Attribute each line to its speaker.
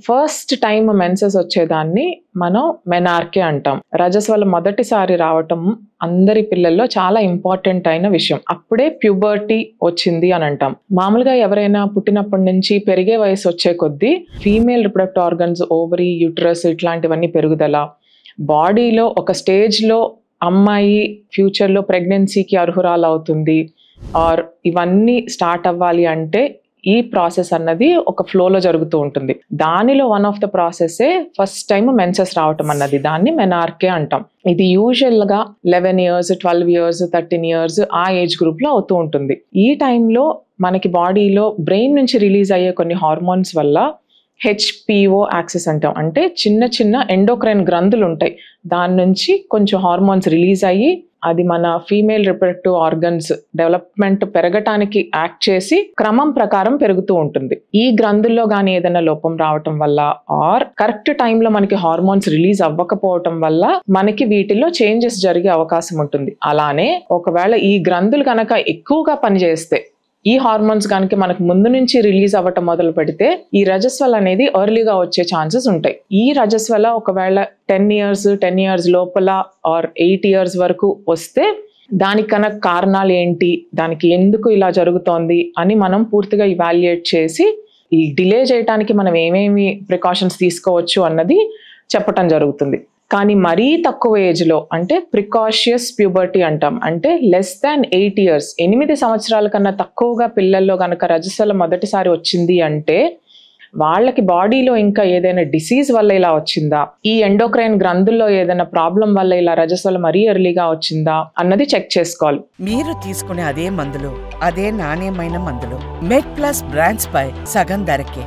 Speaker 1: First time menses వచ్చేదాన్ని మనం menarche అంటాం. రజస్వల మొదటిసారి రావటం అందరి పిల్లల్లో చాలా ఇంపార్టెంట్ అయిన విషయం. అప్పుడే ప్యూబర్టీ వచ్చింది అని అంటాం. మామూలుగా ఎవరైనా పుట్టినప్పటి నుంచి పెరిగే వయసు వచ్చే కొద్దీ female reproductive organs, ovary, uterus ఇట్లాంటివన్నీ పెరుగుదల, బాడీలో ఒక స్టేజ్లో అమ్మాయి ఫ్యూచర్లో ప్రెగ్నెన్సీకి అర్హురాలు అవుతుంది ఆర్ ఇవన్నీ స్టార్ట్ అవ్వాలి అంటే ఈ ప్రాసెస్ అన్నది ఒక ఫ్లోలో జరుగుతూ ఉంటుంది. దానిలో వన్ ఆఫ్ ద ప్రాసెసే ఫస్ట్ టైం మెన్సెస్ రావటం అన్నది. దాన్ని మెనార్కే అంటాం. ఇది యూజువల్గా 11 years, 12 years, 13 years ఆ ఏజ్ గ్రూప్లో అవుతూ ఉంటుంది. ఈ టైంలో మనకి బాడీలో బ్రెయిన్ నుంచి రిలీజ్ అయ్యే కొన్ని హార్మోన్స్ వల్ల HPO యాక్సెస్ అంటాం. అంటే చిన్న చిన్న ఎండోక్రైన్ గ్రంథులు ఉంటాయి. దాని నుంచి కొంచెం హార్మోన్స్ రిలీజ్ అయ్యి అది మన ఫీమేల్ రిప్రొడక్టివ్ ఆర్గన్స్ డెవలప్మెంట్ పెరగటానికి యాక్ట్ చేసి క్రమం ప్రకారం పెరుగుతూ ఉంటుంది. ఈ గ్రంథుల్లో కానీ ఏదైనా లోపం రావటం వల్ల ఆర్ కరెక్ట్ టైంలో మనకి హార్మోన్స్ రిలీజ్ అవ్వకపోవటం వల్ల మనకి వీటిల్లో చేంజెస్ జరిగే అవకాశం ఉంటుంది. అలానే ఒకవేళ ఈ గ్రంథులు కనుక ఎక్కువగా పనిచేస్తే, ఈ హార్మోన్స్ కనుక మనకు ముందు నుంచి రిలీజ్ అవ్వటం మొదలు పెడితే ఈ రజస్వల అనేది ఎర్లీగా వచ్చే ఛాన్సెస్ ఉంటాయి. ఈ రజస్వల ఒకవేళ 10 years లోపల ఆర్ 8 years వరకు వస్తే దానికి కనుక కారణాలు ఏంటి, దానికి ఎందుకు ఇలా జరుగుతోంది అని మనం పూర్తిగా ఇవాల్యుయేట్ చేసి ఈ డిలే చేయడానికి మనం ఏమేమి ప్రికాషన్స్ తీసుకోవచ్చు అన్నది చెప్పటం జరుగుతుంది. కానీ మరీ తక్కువ ఏజ్లో అంటే ప్రికాషియస్ ప్యూబర్టీ అంటాం. అంటే లెస్ దాన్ 8 years, 8 సంవత్సరాల కన్నా తక్కువగా పిల్లల్లో కనుక రజస్వల మొదటిసారి వచ్చింది అంటే వాళ్ళకి బాడీలో ఇంకా ఏదైనా డిసీజ్ వల్ల ఇలా వచ్చిందా, ఈ ఎండోక్రైన్ గ్రంథుల్లో ఏదైనా ప్రాబ్లం వల్ల ఇలా రజస్వల మరీ ఎర్లీగా వచ్చిందా అన్నది చెక్ చేసుకోవాలి.
Speaker 2: మీరు తీసుకునే అదే మందులు, అదే నాణ్యమైన మందులు మెడ్ ప్లస్ బ్రాండ్స్ పై సగం ధరకే.